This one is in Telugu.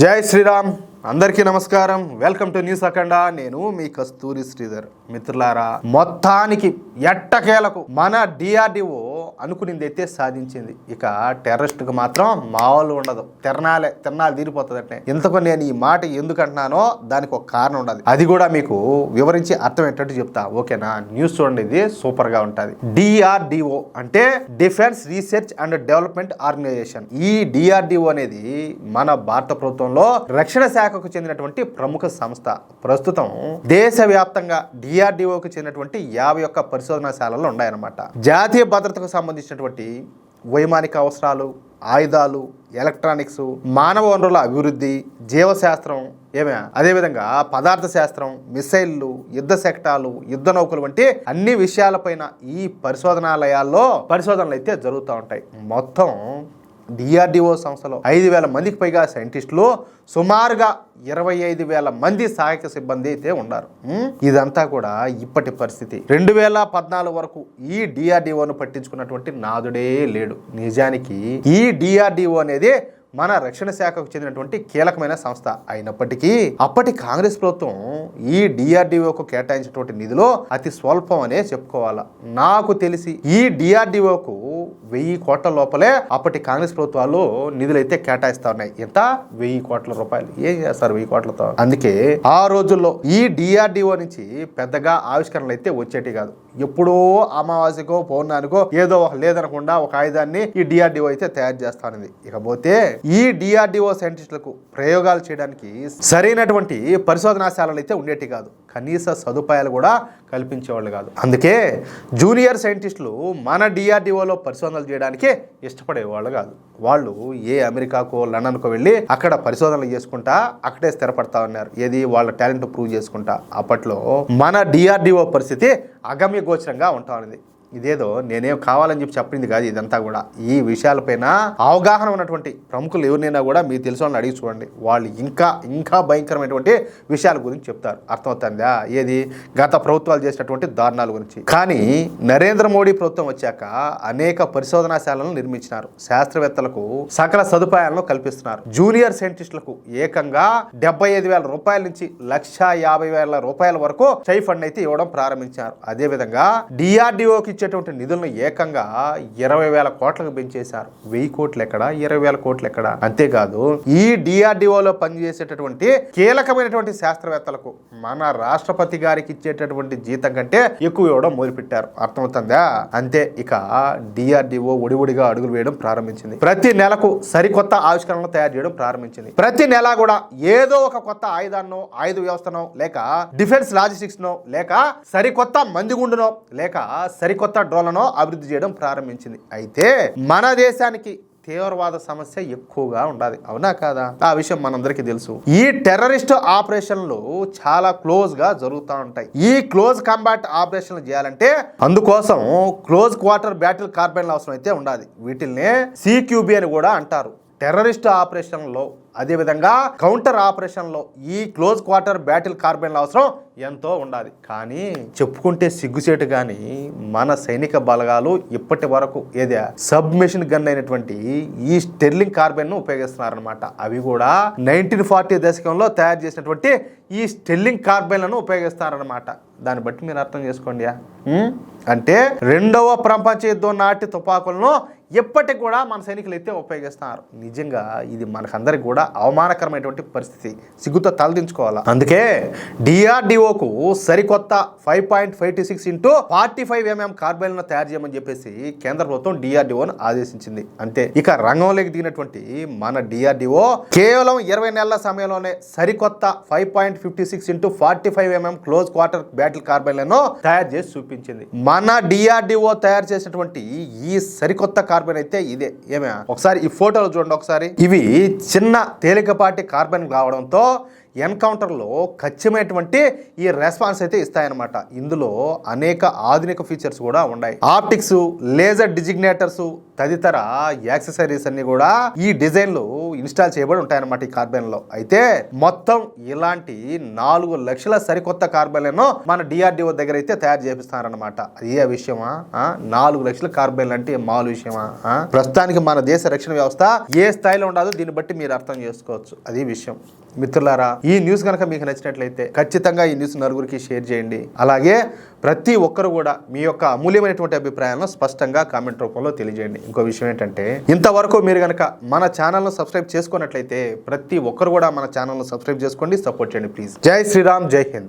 జై శ్రీరామ్. అందరికీ నమస్కారం. వెల్కమ్ టు న్యూస్ అఖండ. నేను మీ కస్తూరి శ్రీధర్. మిత్రులారా, మొత్తానికి ఎట్టకేలకు మన డిఆర్డిఓ అనుకునింది అయితే సాధించింది. ఇక టెర్రరిస్ట్కి మాత్రం మామూలు ఉండదు. తిరణాలు తీరిపోతుందంటే. ఇంతకు నేను ఈ మాట ఎందుకు అంటున్నానో దానికి ఒక కారణం ఉండదు. అది కూడా మీకు వివరించి అర్థమయ్యేటట్టు చెప్తా, ఓకేనా? న్యూస్ చూడండి, ఇది సూపర్ గా ఉంటుంది. డిఆర్డిఓ అంటే defence research and development organisation. ఈ డిఆర్డిఓ అనేది మన భారత ప్రభుత్వంలో రక్షణ శాఖకు చెందినటువంటి ప్రముఖ సంస్థ. ప్రస్తుతం దేశవ్యాప్తంగా డిఆర్డిఓకి చెందినటువంటి 51 పరిశోధనాశాలలు ఉన్నాయన్నమాట. జాతీయ భద్రతకు సంబంధించినటువంటి వైమానిక అవసరాలు, ఆయుధాలు, ఎలక్ట్రానిక్స్, మానవ వనరుల అభివృద్ధి, జీవశాస్త్రం, అదేవిధంగా పదార్థ శాస్త్రం, మిసైళ్లు, యుద్ధ శకటాలు, యుద్ధ నౌకలు వంటి అన్ని విషయాలపైన ఈ పరిశోధనాలయాల్లో పరిశోధనలు అయితే జరుగుతూ ఉంటాయి. మొత్తం డిఆర్డిఓ సంస్థలో 5,000 మందికి పైగా సైంటిస్టులు, సుమారుగా 25,000 మంది సహాయక సిబ్బంది అయితే ఉన్నారు. ఇదంతా కూడా ఇప్పటి పరిస్థితి. 2014 వరకు ఈ డిఆర్డిఓను పట్టించుకున్నటువంటి నాదుడే లేడు. నిజానికి ఈ డిఆర్డిఓ అనేది మన రక్షణ శాఖకు చెందినటువంటి కీలకమైన సంస్థ అయినప్పటికీ అప్పటి కాంగ్రెస్ ప్రభుత్వం ఈ డిఆర్డిఓకు కేటాయించినటువంటి నిధులు అతి స్వల్పం అనే చెప్పుకోవాలా. నాకు తెలిసి ఈ డిఆర్డిఓకు 1000 కోట్ల లోపలే అప్పటి కాంగ్రెస్ ప్రభుత్వాలు నిధులు అయితే కేటాయిస్తా ఉన్నాయి. ఎంత? 1000 కోట్ల రూపాయలు. ఏం చేస్తారు 1000 కోట్లతో? అందుకే ఆ రోజుల్లో ఈ డిఆర్డిఓ నుంచి పెద్దగా ఆవిష్కరణలు అయితే వచ్చేటి కాదు. ఎప్పుడో అమావాస్యకో పౌర్ణానికో ఏదో లేదనకుండా ఒక ఆయుధాన్ని ఈ డిఆర్డిఓ అయితే తయారు చేస్తానది. ఇకపోతే ఈ డిఆర్డిఓ సైంటిస్టులకు ప్రయోగాలు చేయడానికి సరైనటువంటి పరిశోధనాశాలలు అయితే ఉండేటి కాదు. కనీస సదుపాయాలు కూడా కల్పించేవాళ్ళు కాదు. అందుకే జూనియర్ సైంటిస్టులు మన డిఆర్డిఓలో పరిశోధనలు చేయడానికి ఇష్టపడేవాళ్ళు కాదు. వాళ్ళు అమెరికాకో లండన్కో వెళ్ళి అక్కడ పరిశోధనలు చేసుకుంటా అక్కడే స్థిరపడతా ఉన్నారు. ఏది? వాళ్ళ టాలెంట్ ప్రూవ్ చేసుకుంటా. అప్పట్లో మన డిఆర్డిఓ పరిస్థితి అగమ్య గోచరంగా ఉంటా ఉన్నది. ఇదేదో నేనేం కావాలని చెప్పింది కాదు. ఇదంతా కూడా ఈ విషయాలపైన అవగాహన ఉన్నటువంటి ప్రముఖులు ఎవరినైనా కూడా మీకు తెలిసిన వాళ్ళని అడిగి చూడండి. వాళ్ళు ఇంకా భయంకరమైనటువంటి విషయాల గురించి చెప్తారు. అర్థమవుతుందా? ఏది? గత ప్రభుత్వాలు చేసినటువంటి దారుణాల గురించి. కానీ నరేంద్ర మోడీ ప్రభుత్వం వచ్చాక అనేక పరిశోధనాశాలను నిర్మించినారు. శాస్త్రవేత్తలకు సకల సదుపాయాలను కల్పిస్తున్నారు. జూనియర్ సైంటిస్టులకు ఏకంగా 75,000 రూపాయల నుంచి 150,000 రూపాయల వరకు స్టైఫండ్ అయితే ఇవ్వడం ప్రారంభించారు. అదేవిధంగా డిఆర్డిఓకి ఇచ్చేటువంటి నిధులను ఏకంగా 20,000 కోట్లకు పెంచేశారు. 1000 కోట్లు ఎక్కడ, 20,000 కోట్లు ఎక్కడ? అంతేకాదు, ఈ డిఆర్డిఓలో పనిచేసేటటువంటి కీలకమైనటువంటి శాస్త్రవేత్తలకు మన రాష్ట్రపతి గారికి ఇచ్చేటటువంటి జీతం కంటే ఎక్కువ ఇవ్వడం మొదలుపెట్టారు. అర్థమవుతుందా? అంతే. ఇక డిఆర్డిఓ ఒడివుడిగా అడుగులు వేయడం ప్రారంభించింది. ప్రతి నెలకు సరికొత్త ఆవిష్కరణలు తయారు చేయడం ప్రారంభించింది. ప్రతి నెల కూడా ఏదో ఒక కొత్త ఆయుధాన్నో, ఆయుధ వ్యవస్థనో, లేక డిఫెన్స్ లాజిస్టిక్స్ నో, లేక సరికొత్త మందిగుండునో, లేక సరికొత్త డ్రోన్లను అభివృద్ధి చేయడం ప్రారంభించింది. అయితే మన దేశానికి తీవ్రవాద సమస్య ఎక్కువగా ఉండాలి. అవునా కాదా? ఆ విషయం మనందరికీ తెలుసు. ఈ టెర్రరిస్ట్ ఆపరేషన్లు చాలా క్లోజ్ గా జరుగుతూ ఉంటాయి. ఈ క్లోజ్ కాంబాట్ ఆపరేషన్లు చేయాలంటే అందుకోసం క్లోజ్ క్వార్టర్ బ్యాటిల్ కార్బైన్ల అవసరం అయితే ఉండాలి. వీటిల్ని CQB అని కూడా అంటారు. టెర్రరిస్ట్ ఆపరేషన్లో, అదేవిధంగా కౌంటర్ ఆపరేషన్లో ఈ క్లోజ్ క్వార్టర్ బ్యాటిల్ కార్బైన్ల అవసరం ఎంతో ఉండాలి. కానీ చెప్పుకుంటే సిగ్గుచేటు. కానీ మన సైనిక బలగాలు ఇప్పటి వరకు సబ్మిషన్ గన్ అయినటువంటి ఈ స్టెర్లింగ్ కార్బైన్ ను ఉపయోగిస్తున్నారనమాట. అవి కూడా 1940 దశకంలో తయారు చేసినటువంటి ఈ స్టెర్లింగ్ కార్బైన్లను ఉపయోగిస్తారనమాట. దాన్ని బట్టి మీరు అర్థం చేసుకోండి. అంటే 2వ ప్రపంచ యుద్ధం నాటి తుపాకులను ఎప్పటికి కూడా మన సైనికులు అయితే ఉపయోగిస్తున్నారు. నిజంగా ఇది మనకందరికి కూడా అవమానకరమైనటువంటి పరిస్థితి. సిగ్గుతో తలదించుకోవాలా. అందుకే డిఆర్డిఓకు సరికొత్త 5.56 x 45 mm కార్బైన్లను తయారు చేయమని చెప్పేసి కేంద్ర ప్రభుత్వం డిఆర్డిఓను ఆదేశించింది. అంతే. ఇక రంగంలోకి దిగినటువంటి మన డిఆర్డిఓ కేవలం 20 నెలల సమయంలోనే సరికొత్త 5.56 x 45 mm close quarter battle కార్బైన్లను తయారు చేసి చూపించింది. మన డిఆర్డిఓ తయారు చేసినటువంటి ఈ సరికొత్త కార్బైన్ అయితే ఇదే. ఒకసారి ఈ ఫోటోలు చూడండి. ఒకసారి ఇవి చిన్న తేలికపాటి కార్బైన్ కావడంతో ఎన్కౌంటర్లో ఖచ్చితమైనటువంటి ఈ రెస్పాన్స్ అయితే ఇస్తాయన్నమాట. ఇందులో అనేక ఆధునిక ఫీచర్స్ కూడా ఉన్నాయి. ఆప్టిక్స్, లేజర్ డిజిగ్నేటర్స్ తదితర యాక్సెసరీస్ అన్ని కూడా ఈ డిజైన్ లో ఇన్స్టాల్ చేయబడి ఉంటాయన్నమాట ఈ కార్బైన్ లో. అయితే మొత్తం ఇలాంటి 4 లక్షల సరికొత్త కార్బైన్లను మన డిఆర్డిఓ దగ్గర అయితే తయారు చేపిస్తారనమాట. అదే విషయమా? 4 లక్షల కార్బైన్లు అంటే మామూలు విషయమా? ప్రస్తుతానికి మన దేశ రక్షణ వ్యవస్థ ఏ స్థాయిలో ఉండదో దీన్ని బట్టి మీరు అర్థం చేసుకోవచ్చు. అది విషయం. మిత్రులారా, ఈ న్యూస్ కనుక మీకు నచ్చినట్లయితే ఖచ్చితంగా ఈ న్యూస్ నలుగురికి షేర్ చేయండి. అలాగే ప్రతి ఒక్కరు కూడా మీ యొక్క అమూల్యమైనటువంటి అభిప్రాయాలను స్పష్టంగా కామెంట్ రూపంలో తెలియజేయండి. ఇంకో విషయం ఏంటంటే, ఇంతవరకు మీరు కనుక మన ఛానల్ను సబ్స్క్రైబ్ చేసుకున్నట్లయితే ప్రతి ఒక్కరు కూడా మన ఛానల్ను సబ్స్క్రైబ్ చేసుకోండి, సపోర్ట్ చేయండి ప్లీజ్. జై శ్రీరామ్, జై హింద్.